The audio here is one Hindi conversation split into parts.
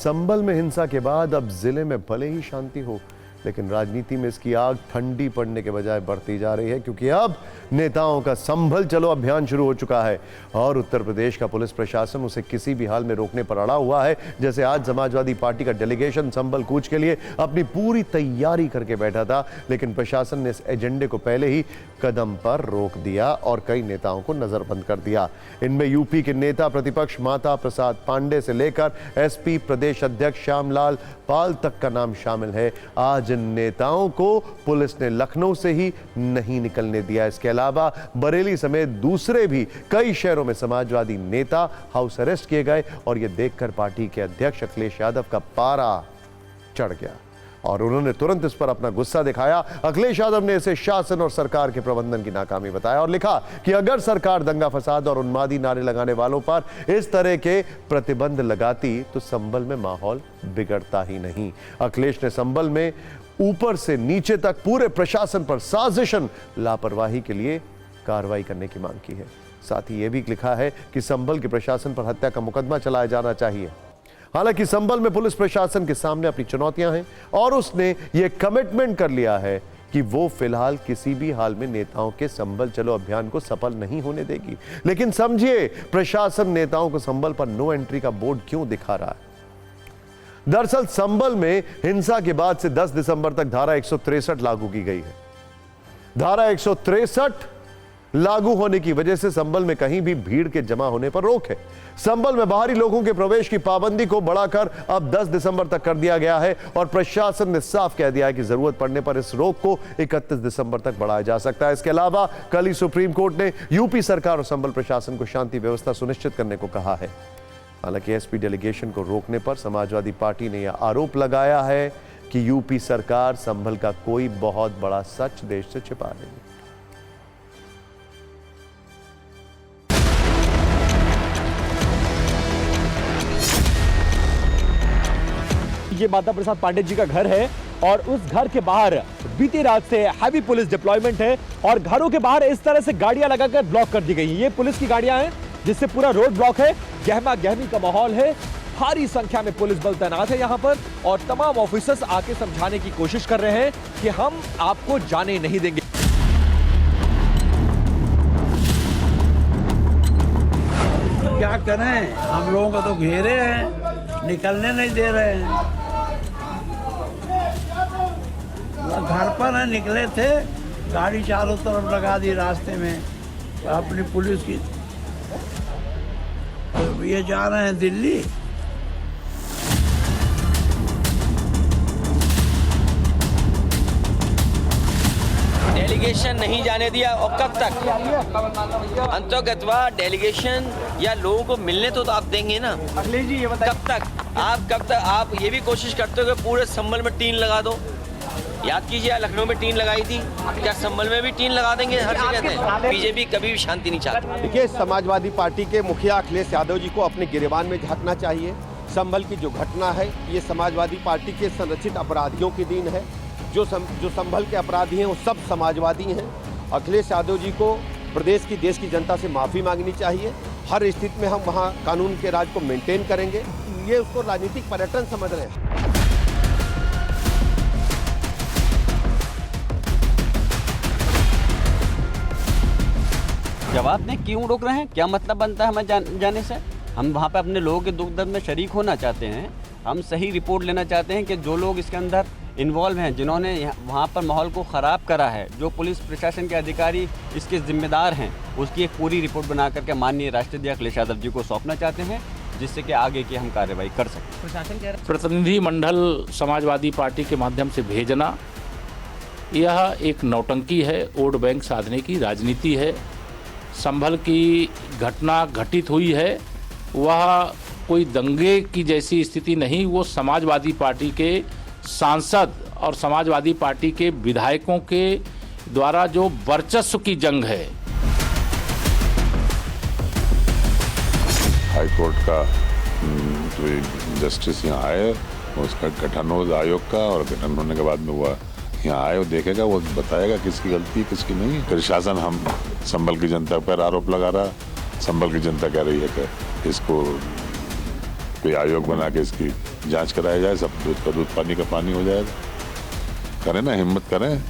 संभल में हिंसा के बाद अब जिले में भले ही शांति हो, लेकिन राजनीति में इसकी आग ठंडी पड़ने के बजाय बढ़ती जा रही है, क्योंकि अब नेताओं का संभल चलो अभियान शुरू हो चुका है और उत्तर प्रदेश का पुलिस प्रशासन उसे किसी भी हाल में रोकने पर अड़ा हुआ है। जैसे आज समाजवादी पार्टी का डेलीगेशन संभल कूच के लिए अपनी पूरी तैयारी करके बैठा था, लेकिन प्रशासन ने इस एजेंडे को पहले ही कदम पर रोक दिया और कई नेताओं को नजरबंद कर दिया। इनमें यूपी के नेता प्रतिपक्ष माता प्रसाद पांडे से लेकर एसपी प्रदेश अध्यक्ष श्यामलाल पाल तक का नाम शामिल है। आज इन नेताओं को पुलिस ने लखनऊ से ही नहीं निकलने दिया। इसके अलावा बरेली समेत दूसरे भी कई शहरों में समाजवादी नेता हाउस अरेस्ट किए गए और यह देखकर पार्टी के अध्यक्ष अखिलेश यादव का पारा चढ़ गया और उन्होंने तुरंत इस पर अपना गुस्सा दिखाया। अखिलेश यादव ने इसे शासन और सरकार के प्रबंधन की नाकामी बताया और लिखा कि अगर सरकार दंगा फसाद और उन्मादी नारे लगाने वालों पर इस तरह के प्रतिबंध लगाती तो संभल में माहौल बिगड़ता ही नहीं। अखिलेश ने संभल में ऊपर से नीचे तक पूरे प्रशासन पर साजिशन लापरवाही के लिए कार्रवाई करने की मांग की है। साथ ही यह भी लिखा है कि संभल के प्रशासन पर हत्या का मुकदमा चलाया जाना चाहिए। हालांकि संभल में पुलिस प्रशासन के सामने अपनी चुनौतियां हैं और उसने यह कमिटमेंट कर लिया है कि वो फिलहाल किसी भी हाल में नेताओं के संभल चलो अभियान को सफल नहीं होने देगी। लेकिन समझिए प्रशासन नेताओं को संभल पर नो एंट्री का बोर्ड क्यों दिखा रहा है। दरअसल संभल में हिंसा के बाद से 10 दिसंबर तक धारा 163 लागू की गई है। धारा 163 लागू होने की वजह से संभल में कहीं भी भीड़ के जमा होने पर रोक है। संभल में बाहरी लोगों के प्रवेश की पाबंदी को बढ़ाकर अब 10 दिसंबर तक कर दिया गया है और प्रशासन ने साफ कह दिया है कि जरूरत पड़ने पर इस रोक को 31 दिसंबर तक बढ़ाया जा सकता है। इसके अलावा कल ही सुप्रीम कोर्ट ने यूपी सरकार और संभल प्रशासन को शांति व्यवस्था सुनिश्चित करने को कहा है। हालांकि एसपी डेलीगेशन को रोकने पर समाजवादी पार्टी ने यह आरोप लगाया है कि यूपी सरकार संभल का कोई बहुत बड़ा सच देश से छिपा रही है। ये माता प्रसाद पांडे जी का घर है और उस घर के बाहर बीती रात से हैवी पुलिस डिप्लॉयमेंट है और घरों के बाहर इस तरह से गाड़ियां लगाकर ब्लॉक कर दी गई हैं। ये पुलिस की गाड़ियां हैं जिससे पूरा रोड ब्लॉक है, गहमा गहमी का माहौल है, भारी संख्या में पुलिस बल तैनात है यहां पर और तमाम ऑफिसर्स आके समझाने की कोशिश कर रहे हैं कि हम आपको जाने नहीं देंगे। क्या करें, हम लोगों को तो घेरे हैं, निकलने नहीं दे रहे हैं। घर पर है, निकले थे, गाड़ी चारों तरफ लगा दी रास्ते में अपनी पुलिस की। तो ये जा रहे हैं दिल्ली। डेलीगेशन नहीं जाने दिया और कब तक अंतर्गतवा डेलीगेशन या लोगों को मिलने तो आप देंगे ना। अखिलेश जी ये बताइए कब तक आप ये भी कोशिश करते हो कि पूरे संभल में टीन लगा दो। याद कीजिए लखनऊ में टीन लगाई थी, क्या संभल में भी टीन लगा देंगे? हर जगह बीजेपी कभी भी शांति नहीं चाहती। देखिए, समाजवादी पार्टी के मुखिया अखिलेश यादव जी को अपने गिरेबान में झांकना चाहिए। संभल की जो घटना है ये समाजवादी पार्टी के संरक्षित अपराधियों की देन है। जो संभल के अपराधी हैं वो सब समाजवादी हैं। अखिलेश यादव जी को प्रदेश की देश की जनता से माफ़ी मांगनी चाहिए। हर स्थिति में हम वहाँ कानून के राज को मेंटेन करेंगे। ये उसको राजनीतिक पर्यटन समझ रहे हैं। जवाब दें क्यों रोक रहे हैं, क्या मतलब बनता है हमें जाने से। हम वहाँ पे अपने लोगों के दुख दर्द में शरीक होना चाहते हैं। हम सही रिपोर्ट लेना चाहते हैं कि जो लोग इसके अंदर इन्वॉल्व हैं, जिन्होंने वहाँ पर माहौल को ख़राब करा है, जो पुलिस प्रशासन के अधिकारी इसके जिम्मेदार हैं, उसकी एक पूरी रिपोर्ट बना करके माननीय राष्ट्रपति अखिलेश यादव जी को सौंपना चाहते हैं, जिससे कि आगे की हम कार्रवाई कर सकें। प्रशासन प्रतिनिधिमंडल समाजवादी पार्टी के माध्यम से भेजना यह एक नौटंकी है, वोट बैंक साधने की राजनीति है। संभल की घटना घटित हुई है, वह कोई दंगे की जैसी स्थिति नहीं, वो समाजवादी पार्टी के सांसद और समाजवादी पार्टी के विधायकों के द्वारा जो वर्चस्व की जंग है। हाई कोर्ट का जो जस्टिस यहाँ आए, उसका गठन हो आयोग का और गठन होने के बाद में वो यहाँ आए, वो देखेगा, वो बताएगा किसकी गलती किसकी नहीं। प्रशासन हम संभल की जनता पर आरोप लगा रहा, संभल की जनता कह रही है कि इसको कोई आयोग बना के इसकी जांच कराया जाए, सब दूध का दूध, पानी का पानी हो जाएगा। करें ना, हिम्मत करें।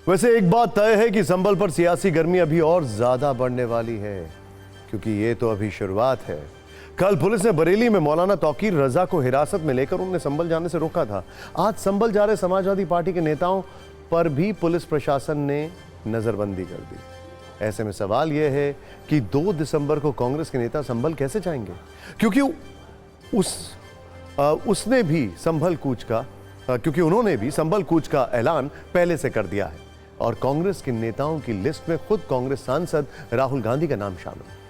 वैसे एक बात तय है कि संभल पर सियासी गर्मी अभी और ज्यादा बढ़ने वाली है, क्योंकि ये तो अभी शुरुआत है। कल पुलिस ने बरेली में मौलाना तौकीर रजा को हिरासत में लेकर उन्हें संभल जाने से रोका था। आज संभल जा रहे समाजवादी पार्टी के नेताओं पर भी पुलिस प्रशासन ने नजरबंदी कर दी। ऐसे में सवाल यह है कि 2 दिसंबर को कांग्रेस के नेता संभल कैसे जाएंगे, क्योंकि उसने भी संभल कूच का क्योंकि उन्होंने भी संभल कूच का ऐलान पहले से कर दिया है और कांग्रेस के नेताओं की लिस्ट में खुद कांग्रेस सांसद राहुल गांधी का नाम शामिल है।